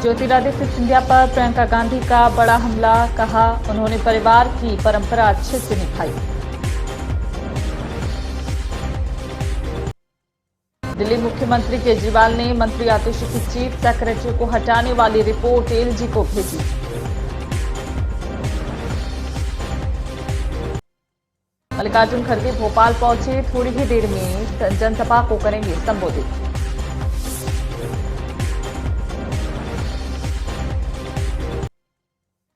ज्योतिरादित्य सिंधिया पर प्रियंका गांधी का बड़ा हमला, कहा उन्होंने परिवार की परंपरा अच्छे से निभाई। दिल्ली मुख्यमंत्री केजरीवाल ने मंत्री आतिशी की चीफ सेक्रेटरी को हटाने वाली रिपोर्ट एलजी को भेजी। मल्लिकार्जुन खड़गे भोपाल पहुंचे, थोड़ी ही देर में जनसभा को करेंगे संबोधित।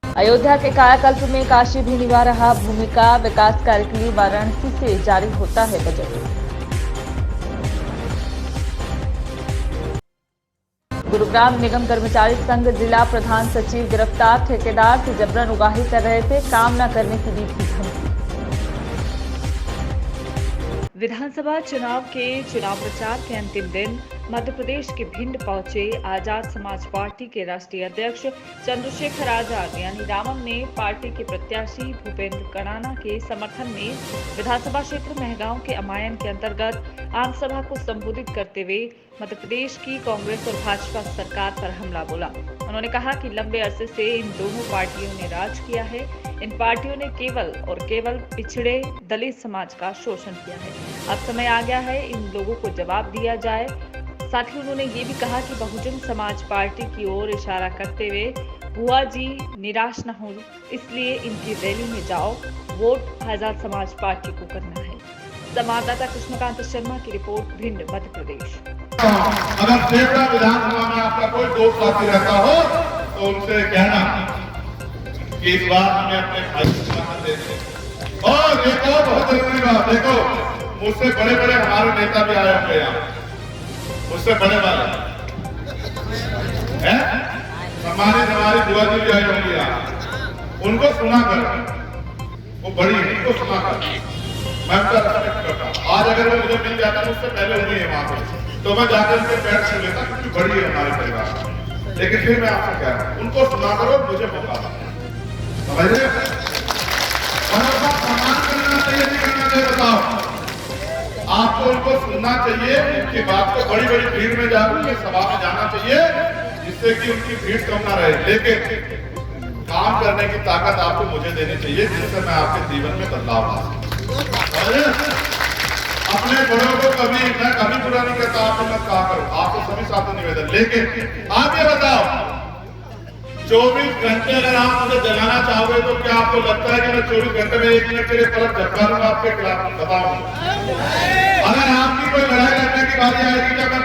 अयोध्या के कायाकल्प में काशी भी निभा रहा भूमिका, विकास कार्य के लिए वाराणसी से जारी होता है बजट। गुरुग्राम निगम कर्मचारी संघ जिला प्रधान सचिव गिरफ्तार, ठेकेदार से जबरन उगाही कर रहे थे, काम न करने की दी थी धमकी। विधानसभा चुनाव के चुनाव प्रचार के अंतिम दिन मध्य प्रदेश के भिंड पहुंचे आजाद समाज पार्टी के राष्ट्रीय अध्यक्ष चंद्रशेखर आजाद यानी रामम ने पार्टी के प्रत्याशी भूपेंद्र कड़ाना के समर्थन में विधानसभा क्षेत्र मेहगांव के अमायन के अंतर्गत आम सभा को संबोधित करते हुए मध्य प्रदेश की कांग्रेस और भाजपा सरकार पर हमला बोला। उन्होंने कहा कि लंबे अरसे से इन दोनों पार्टियों ने राज किया है। इन पार्टियों ने केवल और केवल पिछड़े दलित समाज का शोषण किया है। अब समय आ गया है इन लोगों को जवाब दिया जाए। साथ ही उन्होंने ये भी कहा कि बहुजन समाज पार्टी की ओर इशारा करते हुए बुआ जी निराश न हो, इसलिए इनकी रैली में जाओ, वोट आजाद समाज पार्टी को करना है। संवाददाता कृष्णकांत शर्मा की रिपोर्ट, भिंड, मध्य प्रदेश। अगर देवड़ा विधानसभा में आपका कोई दोस्त साथी रहता हो तो उनसे कहना कि इस बार हमें अपने भाई को समर्थन देते। और देखो, बहुत जरूरी बात, देखो मुझसे बड़े बड़े हमारे नेता भी आए होंगे यहाँ, मुझसे बड़े वाले हैं, सम्मानित हमारी बुआ जी भी आई होंगी यहाँ। उनको सुना कर, वो बड़ी है, उनको सुना कर मैं उनका रेस्पेक्ट करता हूँ। आज अगर वो मुझे मिल जाता, मुझसे पहले हुई है वहां पर, तो मैं जाकर उनके पैर छू लेता, क्योंकि बड़ी है हमारे परिवार। लेकिन फिर मैं आपसे कह रहा हूँ, उनको सुना करो, मुझे मौका दो, समझ रहे? सम्मान करना चाहिए, नहीं करना चाहिए, बताओ। आपको उनको सुनना चाहिए, उनकी बात को बड़ी बड़ी भीड़ में जाकर उनकी सभा में जाना चाहिए, जिससे कि उनकी भीड़ कम ना रहे। लेकिन काम करने की ताकत आपको मुझे देनी चाहिए, जिससे मैं आपके जीवन में बदलाव ला सकूं। अपने बड़ों को मैं कभी बुरा नहीं करता, आपने मत कहा करो, आपको सभी साथों निवेदन। लेकिन आप ये बताओ, 24 घंटे अगर आप मुझे जगाना चाहोगे तो क्या आपको लगता है कि मैं 24 घंटे में 1 मिनट के लिए पलट झपका लूंगा आपके खिलाफ? बताओ। अगर आपकी कोई लड़ाई लड़ने की बारी आएगी क्या मैं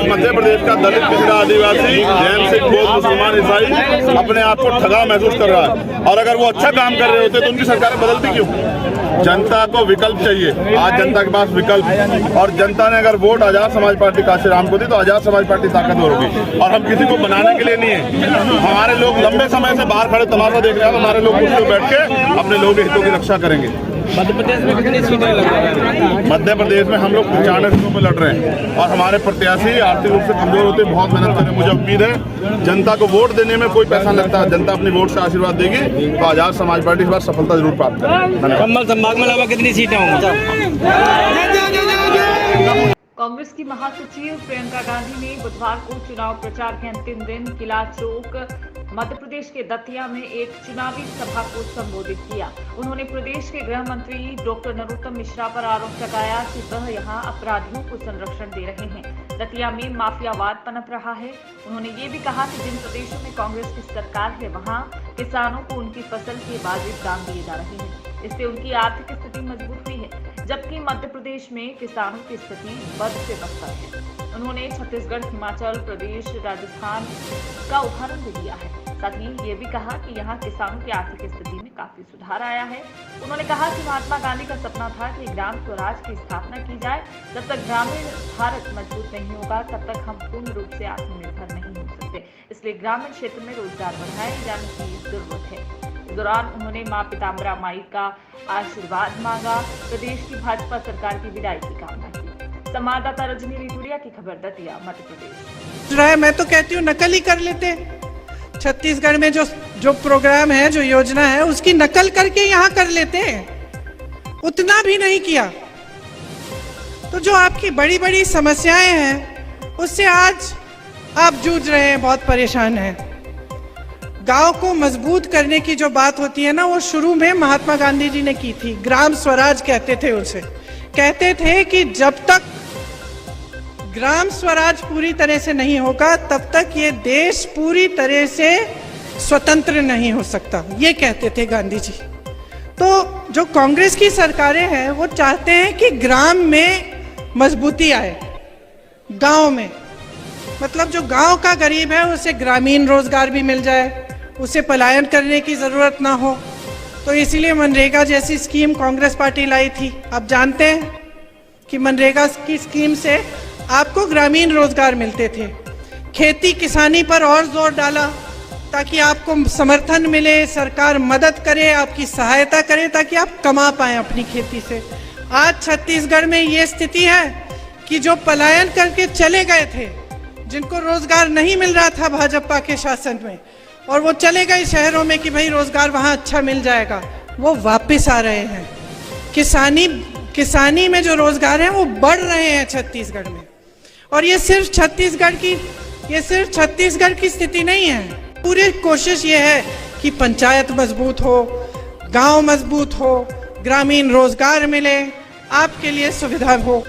मध्य प्रदेश का दलित, पिछड़ा, आदिवासी, जैन, सिख, बौद्ध, मुसलमान, ईसाई अपने आप को ठगा महसूस कर रहा है? और अगर वो अच्छा काम कर रहे होते तो उनकी सरकारें बदलती क्यों? जनता को विकल्प चाहिए। आज जनता के पास विकल्प, और जनता ने अगर वोट आजाद समाज पार्टी काशीराम को दी तो आजाद समाज पार्टी ताकतवर होगी। और हम किसी को बनाने के लिए नहीं है। हमारे लोग लंबे समय से बाहर खड़े तमाशा देख रहे हैं, हमारे लोग कुर्सी पर बैठ के अपने लोगों के हितों की रक्षा करेंगे। मध्य प्रदेश में कितनी सीटें लग रही हैं? मध्य प्रदेश में हम लोग 95 सीटों पर लड़ रहे हैं, और हमारे प्रत्याशी आर्थिक रूप से कमजोर होते, बहुत मेहनत करें। मुझे उम्मीद है जनता को वोट देने में कोई पैसा लगता है, जनता अपनी वोट से आशीर्वाद देगी तो आजाद समाज पार्टी इस बार सफलता जरूर प्राप्त करेगी। कंबल संभाग में लगभग कितनी सीटें होंगी? कांग्रेस की महासचिव प्रियंका गांधी ने बुधवार को चुनाव प्रचार के अंतिम दिन किला चौक मध्य प्रदेश के दतिया में एक चुनावी सभा को संबोधित किया। उन्होंने प्रदेश के गृह मंत्री डॉक्टर नरोत्तम मिश्रा पर आरोप लगाया कि वह यहां अपराधियों को संरक्षण दे रहे हैं। दतिया में माफियावाद पनप रहा है। उन्होंने ये भी कहा कि जिन प्रदेशों में कांग्रेस की सरकार है वहां किसानों को उनकी फसल के वाजिब दाम दिए जा रहे हैं। इससे उनकी आर्थिक स्थिति मजबूत हुई है, जबकि मध्य प्रदेश में किसानों की स्थिति बद से बदतर है। उन्होंने छत्तीसगढ़, हिमाचल प्रदेश, राजस्थान का उदाहरण भी दिया है। साथ ही ये भी कहा कि यहाँ किसानों की आर्थिक स्थिति में काफी सुधार आया है। उन्होंने कहा कि महात्मा गांधी का सपना था कि ग्राम स्वराज की स्थापना की जाए। जब तक ग्रामीण भारत मजबूत नहीं होगा तब तक हम पूर्ण रूप से आत्मनिर्भर नहीं हो सकते। इसलिए ग्रामीण क्षेत्र में रोजगार बढ़ाए जाने की जरूरत है। इस दौरान उन्होंने मां पिताम्बरा माई का आशीर्वाद मांगा। प्रदेश की भाजपा सरकार की विदाई की कामना की। संवाददाता रजनी रितुरिया की खबर, दतिया, मध्य प्रदेश। मैं तो कहती हूँ नकल ही कर लेते। छत्तीसगढ़ में जो प्रोग्राम है, जो योजना है, उसकी नकल करके यहाँ कर लेते हैं। उतना भी नहीं किया तो जो आपकी बड़ी बड़ी समस्याएं हैं उससे आज आप जूझ रहे हैं, बहुत परेशान हैं। गांव को मजबूत करने की जो बात होती है ना, वो शुरू में महात्मा गांधी जी ने की थी। ग्राम स्वराज कहते थे उसे। कहते थे कि जब तक ग्राम स्वराज पूरी तरह से नहीं होगा तब तक ये देश पूरी तरह से स्वतंत्र नहीं हो सकता, ये कहते थे गांधी जी। तो जो कांग्रेस की सरकारें हैं वो चाहते हैं कि ग्राम में मजबूती आए, गांव में, मतलब जो गांव का गरीब है उसे ग्रामीण रोजगार भी मिल जाए, उसे पलायन करने की जरूरत ना हो। तो इसीलिए मनरेगा जैसी स्कीम कांग्रेस पार्टी लाई थी। आप जानते हैं कि मनरेगा की स्कीम से आपको ग्रामीण रोजगार मिलते थे। खेती किसानी पर और जोर डाला ताकि आपको समर्थन मिले, सरकार मदद करे, आपकी सहायता करे ताकि आप कमा पाएं अपनी खेती से। आज छत्तीसगढ़ में ये स्थिति है कि जो पलायन करके चले गए थे, जिनको रोजगार नहीं मिल रहा था भाजपा के शासन में, और वो चले गए शहरों में कि भाई रोजगार वहां अच्छा मिल जाएगा, वो वापस आ रहे हैं। किसानी में जो रोजगार है वो बढ़ रहे हैं छत्तीसगढ़ में। और ये सिर्फ छत्तीसगढ़ की स्थिति नहीं है। पूरी कोशिश ये है कि पंचायत मजबूत हो, गांव मजबूत हो, ग्रामीण रोजगार मिले, आपके लिए सुविधा हो।